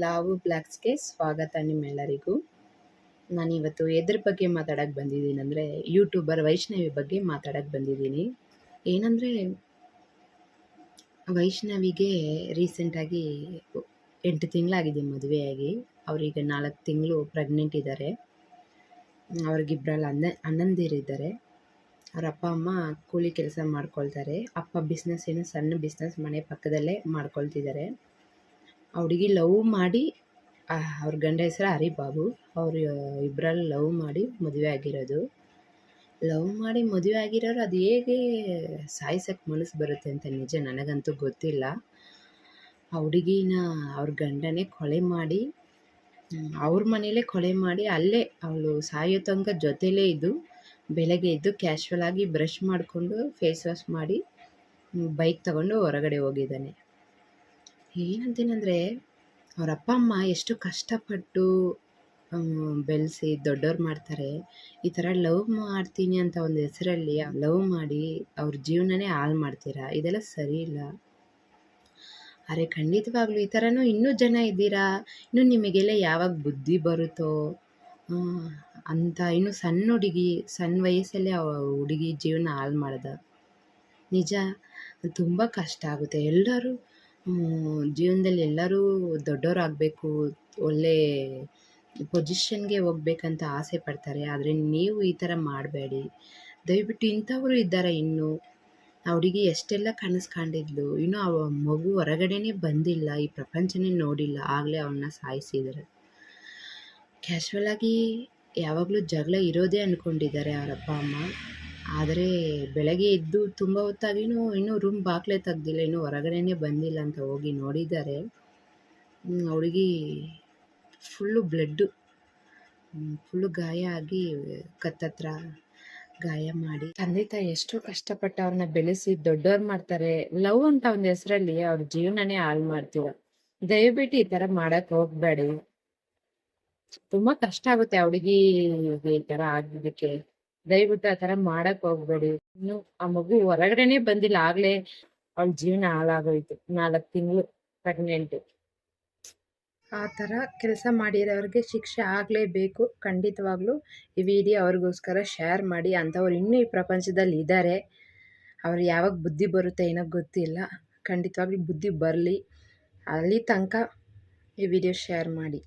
ಲಾವು ಬ್ಲಾಗ್ಸ್‌ಗೆ ಸ್ವಾಗತ ನಿಮ್ಮೆಲ್ಲರಿಗೂ. ನಾನಿವತ್ತು ಎದ್ರ ಬಗ್ಗೆ ಮಾತಾಡಕ್ಕೆ ಬಂದಿದ್ದೀನಿ ಅಂದರೆ, ಯೂಟ್ಯೂಬರ್ ವೈಷ್ಣವಿ ಬಗ್ಗೆ ಮಾತಾಡಕ್ಕೆ ಬಂದಿದ್ದೀನಿ. ಏನಂದರೆ, ವೈಷ್ಣವಿಗೆ ರೀಸೆಂಟಾಗಿ 8 ತಿಂಗಳಾಗಿದೆ ಮದುವೆಯಾಗಿ. ಅವರೀಗ 4 ತಿಂಗಳು ಪ್ರೆಗ್ನೆಂಟ್ ಇದ್ದಾರೆ. ಅವ್ರಿಗಿಬ್ಬರಲ್ಲಿ ಅಣ್ಣಂದಿರಿದ್ದಾರೆ. ಅವ್ರ ಅಪ್ಪ ಅಮ್ಮ ಕೂಲಿ ಕೆಲಸ ಮಾಡ್ಕೊಳ್ತಾರೆ. ಅಪ್ಪ ಬಿಸ್ನೆಸ್ ಏನೋ ಸಣ್ಣ ಬಿಸ್ನೆಸ್ ಮನೆ ಪಕ್ಕದಲ್ಲೇ ಮಾಡ್ಕೊಳ್ತಿದ್ದಾರೆ. ಆ ಹುಡುಗಿ ಲವ್ ಮಾಡಿ ಅವ್ರ ಗಂಡ ಹೆಸರು ಹರಿಬಾಬು. ಅವರು ಇಬ್ಬರಲ್ಲಿ ಲವ್ ಮಾಡಿ ಮದುವೆ ಆಗಿರೋದು. ಲವ್ ಮಾಡಿ ಮದುವೆ ಆಗಿರೋರು ಅದು ಹೇಗೆ ಸಾಯ್ಸಕ್ಕೆ ಮನಸ್ಸು ಬರುತ್ತೆ ಅಂತ ನಿಜ ನನಗಂತೂ ಗೊತ್ತಿಲ್ಲ. ಆ ಹುಡುಗಿನ ಅವ್ರ ಗಂಡನೇ ಕೊಲೆ ಮಾಡಿ, ಅವ್ರ ಮನೇಲೇ ಕೊಲೆ ಮಾಡಿ, ಅಲ್ಲೇ ಅವಳು ಸಾಯೋ ತನಕ ಜೊತೆಲೇ ಇದ್ದು, ಬೆಳಗ್ಗೆ ಎದ್ದು ಕ್ಯಾಶುವಲ್ ಆಗಿ ಬ್ರಷ್ ಮಾಡಿಕೊಂಡು ಫೇಸ್ ವಾಶ್ ಮಾಡಿ ಬೈಕ್ ತಗೊಂಡು ಹೊರಗಡೆ ಹೋಗಿದ್ದಾನೆ. ಏನಂತೀನಂದರೆ, ಅವ್ರ ಅಪ್ಪ ಅಮ್ಮ ಎಷ್ಟು ಕಷ್ಟಪಟ್ಟು ಬೆಳೆಸಿ ದೊಡ್ಡವ್ರು ಮಾಡ್ತಾರೆ. ಈ ಥರ ಲವ್ ಮಾಡ್ತೀನಿ ಅಂತ ಒಂದು ಹೆಸರಲ್ಲಿ ಲವ್ ಮಾಡಿ ಅವ್ರ ಜೀವನನೇ ಹಾಳು ಮಾಡ್ತೀರಾ, ಇದೆಲ್ಲ ಸರಿ ಇಲ್ಲ. ಅರೆ ಖಂಡಿತವಾಗ್ಲೂ ಈ ಥರನೂ ಇನ್ನೂ ಜನ ಇದ್ದೀರಾ. ಇನ್ನು ನಿಮಗೆಲ್ಲ ಯಾವಾಗ ಬುದ್ಧಿ ಬರುತ್ತೋ ಅಂತ. ಇನ್ನು ಸಣ್ಣ ಹುಡುಗಿ, ಸಣ್ಣ ವಯಸ್ಸಲ್ಲೇ ಆ ಹುಡುಗಿ ಜೀವನ ಹಾಳು ಮಾಡ್ದ. ನಿಜ ತುಂಬ ಕಷ್ಟ ಆಗುತ್ತೆ. ಎಲ್ಲರೂ ಜೀವನದಲ್ಲಿ ಎಲ್ಲರೂ ದೊಡ್ಡವರಾಗಬೇಕು, ಒಳ್ಳೆ ಪೊಸಿಷನ್ಗೆ ಹೋಗ್ಬೇಕಂತ ಆಸೆ ಪಡ್ತಾರೆ. ಆದರೆ ನೀವು ಈ ಥರ ಮಾಡಬೇಡಿ ದಯವಿಟ್ಟು. ಇಂಥವರು ಇದ್ದಾರೆ ಇನ್ನೂ. ಆ ಹುಡುಗಿ ಎಷ್ಟೆಲ್ಲ ಕನಸು ಕಂಡಿದ್ಲು, ಇನ್ನೂ ಆ ಮಗು ಹೊರಗಡೆನೇ ಬಂದಿಲ್ಲ, ಈ ಪ್ರಪಂಚನೇ ನೋಡಿಲ್ಲ, ಆಗಲೇ ಅವನ್ನ ಸಾಯಿಸಿದ್ದಾರೆ. ಕ್ಯಾಶುವಲ್ ಆಗಿ ಯಾವಾಗಲೂ ಜಗಳ ಇರೋದೇ ಅಂದ್ಕೊಂಡಿದ್ದಾರೆ ಅವ್ರ ಅಪ್ಪ ಅಮ್ಮ. ಆದರೆ ಬೆಳಗ್ಗೆ ಎದ್ದು ತುಂಬ ಹೊತ್ತಾಗಿನೂ ಇನ್ನೂ ರೂಮ್ ಬಾಗಿಲೇ ತೆಗ್ದಿಲ್ಲ, ಇನ್ನೂ ಹೊರಗಡೆನೇ ಬಂದಿಲ್ಲ ಅಂತ ಹೋಗಿ ನೋಡಿದ್ದಾರೆ. ಹುಡುಗಿ ಫುಲ್ಲು ಬ್ಲಡ್ಡು, ಫುಲ್ಲು ಗಾಯ ಆಗಿ ಕತ್ತತ್ರ ಗಾಯ ಮಾಡಿ, ತಂದೆ ತಾಯಿ ಎಷ್ಟು ಕಷ್ಟಪಟ್ಟು ಅವ್ರನ್ನ ಬೆಳೆಸಿ ದೊಡ್ಡವ್ರು ಮಾಡ್ತಾರೆ. ಲವ್ ಅಂತ ಒಂದು ಹೆಸರಲ್ಲಿ ಅವ್ರ ಜೀವನನೇ ಹಾಳು ಮಾಡ್ತೀರ. ದಯವಿಟ್ಟು ಈ ಥರ ಮಾಡಕ್ಕೆ ಹೋಗ್ಬೇಡಿ. ತುಂಬ ಕಷ್ಟ ಆಗುತ್ತೆ ಆ ಹುಡುಗಿಗೆ ಈ ಥರ ಆಗಿದ್ದಕ್ಕೆ. ದಯವಿಟ್ಟು ಆ ಥರ ಮಾಡಕ್ ಹೋಗ್ಬೇಡಿ. ಇನ್ನು ಆ ಮಗು ಹೊರಗಡೆನೆ ಬಂದಿಲ್ಲ, ಆಗ್ಲೇ ಅವಳ ಜೀವನ ಹಾಳಾಗೋಯ್ತು. 4 ತಿಂಗಳು ಪ್ರೆಗ್ನೆಂಟ್. ಆ ಥರ ಕೆಲಸ ಮಾಡಿರೋರಿಗೆ ಶಿಕ್ಷೆ ಆಗಲೇಬೇಕು ಖಂಡಿತವಾಗ್ಲೂ. ಈ ವಿಡಿಯೋ ಅವ್ರಿಗೋಸ್ಕರ ಶೇರ್ ಮಾಡಿ. ಅಂಥವ್ರು ಇನ್ನೂ ಈ ಪ್ರಪಂಚದಲ್ಲಿ ಇದ್ದಾರೆ. ಅವ್ರು ಯಾವಾಗ ಬುದ್ಧಿ ಬರುತ್ತೆ ಏನೋ ಗೊತ್ತಿಲ್ಲ. ಖಂಡಿತವಾಗ್ಲೂ ಬುದ್ಧಿ ಬರಲಿ. ಅಲ್ಲಿ ತನಕ ಈ ವಿಡಿಯೋ ಶೇರ್ ಮಾಡಿ.